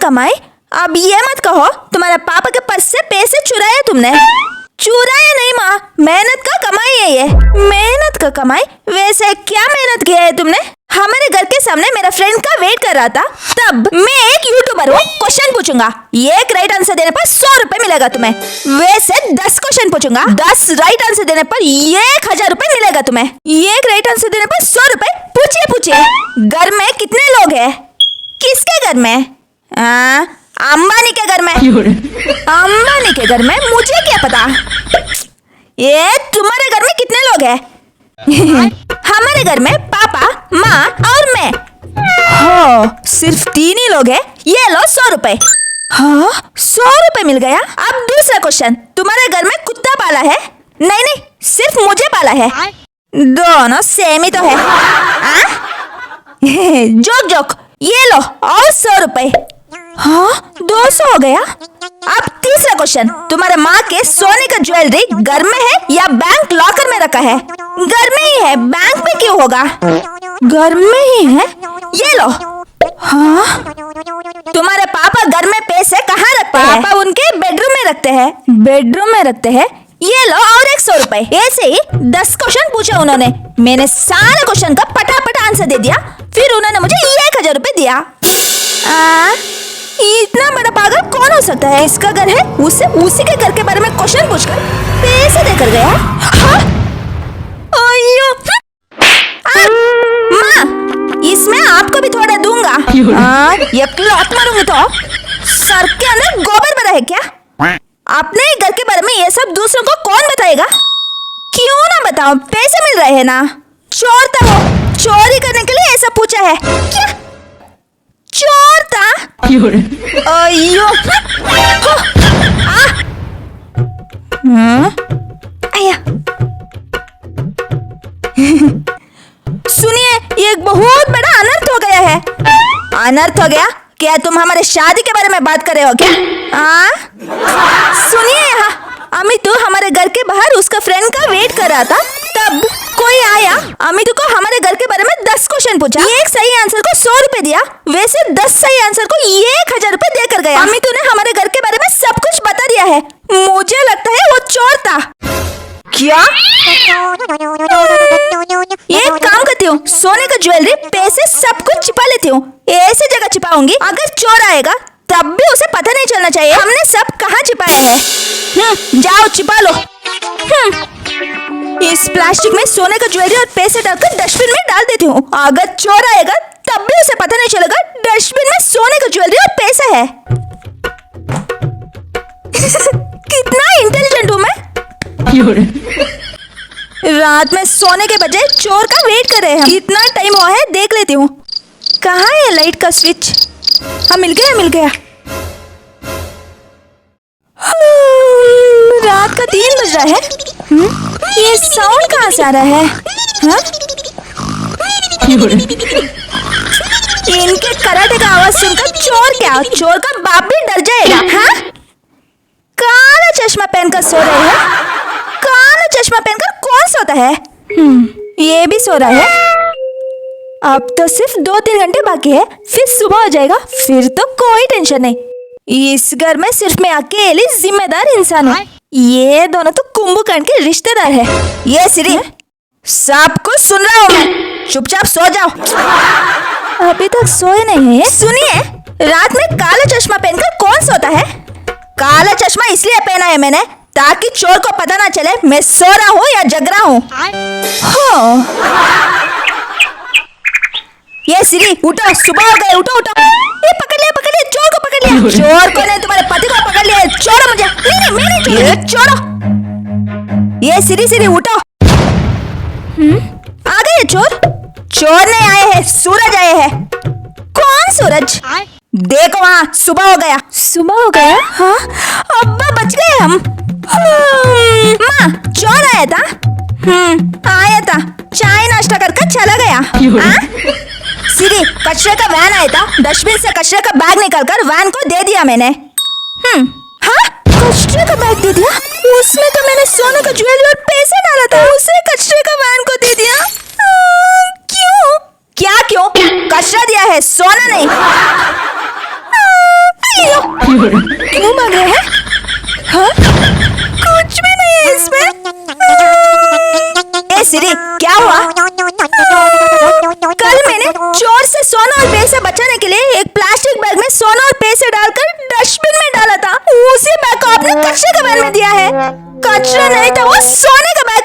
कमाई? अब ये मत कहो तुम्हारे पापा के पर्स से पैसे चुराए तुमने। चुराया नहीं माँ, मेहनत का कमाई है ये। मेहनत का कमाई? वैसे क्या मेहनत किया है तुमने? हमारे घर के सामने मेरा फ्रेंड का वेट कर रहा था, तब मैं एक यूट्यूबर हूँ, क्वेश्चन पूछूंगा, एक राइट आंसर देने पर 100 रुपए मिलेगा तुम्हें। वैसे 10 क्वेश्चन पूछूंगा, 10 राइट आंसर देने पर 1000 रुपए मिलेगा तुम्हें। एक राइट आंसर देने पर 100 रुपए। पूछिए पूछिए, घर में कितने लोग हैं? किसके घर में? अंबानी के घर में। अंबानी के घर में? मुझे क्या पता। ये तुम्हारे घर में कितने लोग हैं? हमारे घर में पापा, माँ और मैं। हो, सिर्फ 3 ही लोग हैं। ये लो 100 रुपए। हाँ, 100 रुपए मिल गया। अब दूसरा क्वेश्चन, तुम्हारे घर में कुत्ता पाला है? नहीं नहीं, सिर्फ मुझे पाला है। दोनों सेम ही तो है। जोक जोक, ये लो और 100 रुपए। हाँ, 200 हो गया। अब तीसरा क्वेश्चन, तुम्हारे माँ के सोने का ज्वेलरी घर में है या बैंक लॉकर में रखा है? घर में ही है, बैंक में क्यों होगा? घर में ही है। ये लो। हाँ, तुम्हारे पापा घर में पैसे कहाँ रखते हैं? पापा उनके बेडरूम में रखते हैं। बेडरूम में रखते हैं। ये लो और 100 रुपए। ऐसे ही 10 क्वेश्चन पूछे उन्होंने, मैंने सारे क्वेश्चन का फटाफट आंसर दे दिया, फिर उन्होंने मुझे 1000 रुपए दिया। इतना बड़ा पागल कौन हो सकता है? इसका घर है, उसे उसी के घर के बारे में क्वेश्चन पूछकर पैसे देकर गया। हाँ? अय्यो! माँ, इसमें आपको भी थोड़ा दूंगा। ये क्लॉथ मारूंगी तो सर के अंदर गोबर भरा है क्या? अपने घर के बारे में ये सब दूसरों को कौन बताएगा? क्यों ना बताओ, पैसे मिल रहे हैं ना। चोर था वो, चोरी करने के लिए ऐसा पूछा है क्या? चोर था? अय्यो! आया। सुनिए, ये एक बहुत बड़ा अनर्थ हो गया है। अनर्थ हो गया? क्या तुम हमारे शादी के बारे में बात कर रहे हो क्या? सुनिए, यहाँ अमितू हमारे घर के बाहर उसका फ्रेंड का वेट कर रहा था, तब कोई आया, अमितू को हमारे घर के बारे में 10 क्वेश्चन पूछा, एक सही आंसर को 100 रुपए दिया, वैसे 10 सही आंसर को 1000 रुपए देकर गया। अमितू ने हमारे घर के बारे में सब कुछ बता दिया है। मुझे लगता है वो चोर था। क्या? एक काम करती हूँ, सोने का ज्वेलरी, पैसे सब कुछ छिपा लेती हूँ। ऐसी जगह छिपाऊंगी, अगर चोर आएगा तब भी उसे पता नहीं चलना चाहिए हमने सब कहाँ छिपाया है। जाओ छिपा लो। इस प्लास्टिक में सोने का ज्वेलरी और पैसे डालकर डस्टबिन में डाल देती हूँ। अगर चोर आएगा तब भी उसे पता नहीं चलेगा डस्टबिन में सोने का ज्वेलरी और पैसा है। कितना इंटेलिजेंट हूँ मैं। रात में सोने के बजाय चोर का वेट कर रहे हैं। कितना टाइम हुआ है देख लेती हूँ। कहाँ है लाइट का स्विच? हाँ, मिल गया मिल गया। रात का 3 बज रहा है। ये साउंड कहाँ से आ रहा है? हाँ? इनके कराटे का आवाज सुनकर चोर का बाप भी डर जाएगा। हाँ? काला चश्मा पहनकर सो रहे हैं। काला चश्मा पहनकर कौन सोता है? ये भी सो रहा है। अब तो सिर्फ 2-3 घंटे बाकी है, फिर सुबह हो जाएगा, फिर तो कोई टेंशन नहीं। इस घर में सिर्फ मैं अकेली जिम्मेदार इंसान हूँ। ये दोनों तो कुंभकर्ण के रिश्तेदार है। ये सिरी, सब कुछ सुन रहा हूँ मैं, चुपचाप सो जाओ। अभी तक सोए नहीं है। सुनिए, रात में काला चश्मा पहनकर कौन सोता है? काला चश्मा इसलिए पहना है मैंने ताकि चोर को पता ना चले मैं सो रहा हूँ या जग रहा हूँ। ये सिरी, उठो, सुबह हो गए, उठो उठो। ये पकड़ लिया, चोर को पकड़ लिया। चोर को नहीं, तुम्हारे पति को पकड़ लिया। छोड़ो मुझे। नहीं मैं नहीं छोड़ूंगी। ये छोड़ो। ये सिरी उठो। आ गए चोर? चोर नहीं आए हैं, सूरज आए हैं। कौन सूरज? देखो वहाँ, सुबह हो गया। सुबह हो गया? हाँ, अब्बा बच गए हम। माँ, चोर आया था? आया था, चाय नाश्ता करके चला गया। सिरी, कचरे का वैन आया था, डस्टबिन से कचरे का बैग निकालकर वैन को दे दिया मैंने। हाँ, कचरे का बैग दे दिया? उसमें तो मैंने सोने का ज्वेलरी और पैसे डाला था, उसे कचरे का वैन को दे दिया। क्यों? क्या क्यों? कचरा दिया है, सोना नहीं। यो, क्यों भाग रहे हैं? हाँ? कुछ भी नहीं है इसमें। ए सिरी, क्या हुआ? कल मैंने चोर से सोना और पैसे बचाने के लिए एक प्लास्टिक बैग में सोना और पैसे डालकर डस्टबिन में डाला था। उसी बैग को आपने कचरे के बैग में दिया है। कचरा नहीं था, वो सोने का बैग